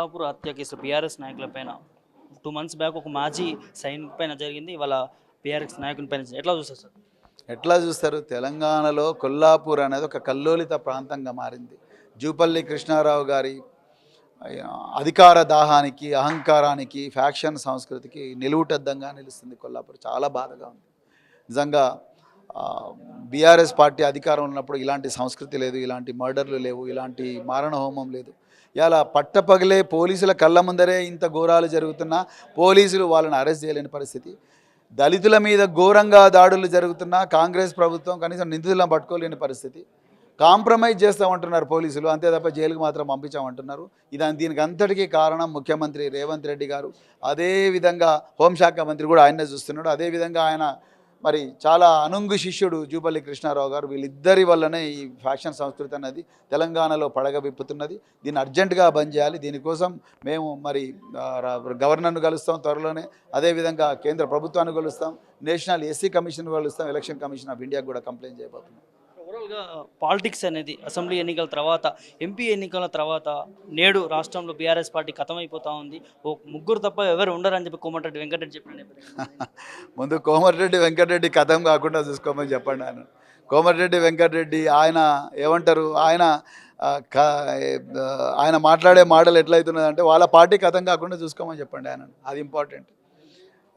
కొల్లాపూర్ హత్య case BRS నాయకులపైన 2 months back ఒక మాజీ సైనిక్ పైన జరిగింది. ఇవాళ బీఆర్ఎస్ నాయకుని పైన ఎట్లా చూస్తారు సార్? ఎట్లా చూస్తారు? తెలంగాణలో కొల్లాపూర్ అనేది ఒక కల్లోలిత ప్రాంతంగా మారింది. జూపల్లి కృష్ణారావు గారి అధికార దాహానికి, అహంకారానికి, ఫ్యాక్షన్ సంస్కృతికి నిలువుటద్దంగా నిలుస్తుంది కొల్లాపూర్. చాలా బాధగా ఉంది నిజంగా. బీఆర్ఎస్ పార్టీ అధికారం ఉన్నప్పుడు ఇలాంటి సంస్కృతి లేదు, ఇలాంటి మర్డర్లు లేవు, ఇలాంటి మారణ హోమం లేదు. ఇలా పట్టపగలే పోలీసుల కళ్ళ ముందరే ఇంత ఘోరాలు జరుగుతున్నా పోలీసులు వాళ్ళని అరెస్ట్ చేయలేని పరిస్థితి. దళితుల మీద ఘోరంగా దాడులు జరుగుతున్నా కాంగ్రెస్ ప్రభుత్వం కనీసం నిందితులను పట్టుకోలేని పరిస్థితి. కాంప్రమైజ్ చేస్తామంటున్నారు పోలీసులు, అంతే తప్ప జైలుకు మాత్రం పంపించామంటున్నారు. దీనికి అంతటికీ కారణం ముఖ్యమంత్రి రేవంత్ రెడ్డి గారు. అదేవిధంగా హోంశాఖ మంత్రి కూడా ఆయన్నే చూస్తున్నాడు. అదేవిధంగా ఆయన మరి చాలా అనుంగు శిష్యుడు జూపల్లి కృష్ణారావు గారు. వీళ్ళిద్దరి వల్లనే ఈ ఫ్యాక్షన్ సంస్కృతి అనేది తెలంగాణలో పడగవిప్పుతున్నది. దీన్ని అర్జెంటుగా బంద్ చేయాలి. దీనికోసం మేము మరి గవర్నర్ను కలుస్తాం త్వరలోనే. అదేవిధంగా కేంద్ర ప్రభుత్వాన్ని కలుస్తాం, నేషనల్ ఎస్సీ కమిషన్ కలుస్తాం, ఎలక్షన్ కమిషన్ ఆఫ్ ఇండియాకు కూడా కంప్లైంట్ చేయబోతున్నాం. ఓవరాల్గా పాలిటిక్స్ అనేది అసెంబ్లీ ఎన్నికల తర్వాత, ఎంపీ ఎన్నికల తర్వాత నేడు రాష్ట్రంలో బీఆర్ఎస్ పార్టీ ఖతమైపోతూ ఉంది. ఓ ముగ్గురు తప్ప ఎవరు ఉండరని చెప్పి కోమటిరెడ్డి వెంకటరెడ్డి చెప్పిన ముందు కోమటిరెడ్డి వెంకటరెడ్డి కథం కాకుండా చూసుకోమని చెప్పండి. కోమటిరెడ్డి వెంకటరెడ్డి ఆయన ఏమంటారు, ఆయన మాట్లాడే మాటలు ఎట్లయితున్నదంటే వాళ్ళ పార్టీ కథం కాకుండా చూసుకోమని చెప్పండి ఆయన. అది ఇంపార్టెంట్.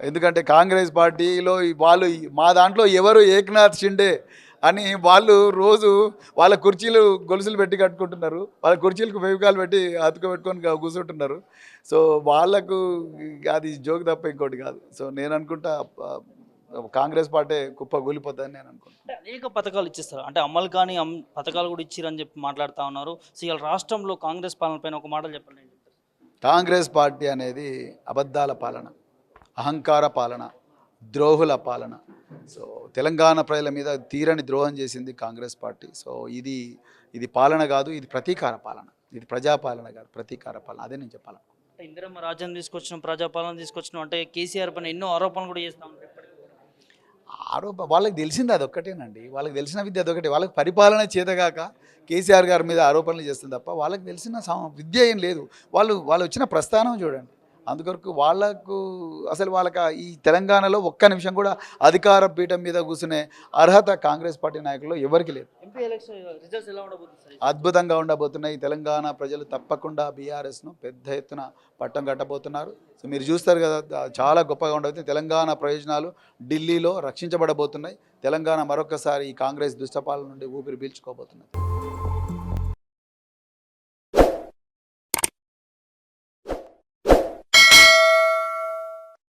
ఎందుకంటే కాంగ్రెస్ పార్టీలో వాళ్ళు మా దాంట్లో ఎవరు ఏక్నాథ్ షిండే అని వాళ్ళు రోజు వాళ్ళ కుర్చీలు గొలుసులు పెట్టి కట్టుకుంటున్నారు, వాళ్ళ కుర్చీలకు ఫెవికాల్ పెట్టి అతుకోబెట్టుకొని కూర్చుంటున్నారు. సో వాళ్ళకు అది జోక్ తప్ప ఇంకోటి కాదు. సో నేను అనుకుంటా కాంగ్రెస్ పార్టీ కుప్ప కూలిపోతుందని నేను అనుకుంటున్నాను. అనేక పథకాలు ఇచ్చేస్తారు, అంటే అమలు కానీ పథకాలు కూడా ఇచ్చిరని చెప్పి మాట్లాడుతూ ఉన్నారు. సో ఇవాళ రాష్ట్రంలో కాంగ్రెస్ పాలన పైన ఒక మాటలు చెప్పండి. కాంగ్రెస్ పార్టీ అనేది అబద్ధాల పాలన, అహంకార పాలన, ద్రోహుల పాలన. సో తెలంగాణ ప్రజల మీద తీరని ద్రోహం చేసింది కాంగ్రెస్ పార్టీ. సో ఇది పాలన కాదు, ఇది ప్రతీకార పాలన. ఇది ప్రజాపాలన కాదు, ప్రతీకార పాలన. అదే నేను చెప్పాలి. ఇందిరమ్మ రాజ్యం తీసుకొచ్చిన, ప్రజాపాలన తీసుకొచ్చిన, అంటే కేసీఆర్ పైన ఎన్నో ఆరోపణలు కూడా చేస్తూ ఉంటారు. వాళ్ళకి తెలిసింది అదొక్కటేనండి. వాళ్ళకి తెలిసిన విద్య అదొకటే. వాళ్ళకి పరిపాలన చేతగాక కేసీఆర్ గారి మీద ఆరోపణలు చేస్తుంది తప్ప వాళ్ళకి తెలిసిన విద్య ఏం లేదు. వాళ్ళు వచ్చిన ప్రస్థానం చూడండి. అందుకొరకు వాళ్ళకి ఈ తెలంగాణలో ఒక్క నిమిషం కూడా అధికార పీఠం మీద కూర్చునే అర్హత కాంగ్రెస్ పార్టీ నాయకుల్లో ఎవరికి లేదు. అద్భుతంగా ఉండబోతున్నాయి. తెలంగాణ ప్రజలు తప్పకుండా బీఆర్ఎస్ను పెద్ద ఎత్తున పట్టం కట్టబోతున్నారు. సో మీరు చూస్తారు కదా, చాలా గొప్పగా ఉండబోతుంది. తెలంగాణ ప్రయోజనాలు ఢిల్లీలో రక్షించబడబోతున్నాయి. తెలంగాణ మరొకసారి ఈ కాంగ్రెస్ దుష్టపాలన నుండి ఊపిరి పీల్చుకోబోతున్నది.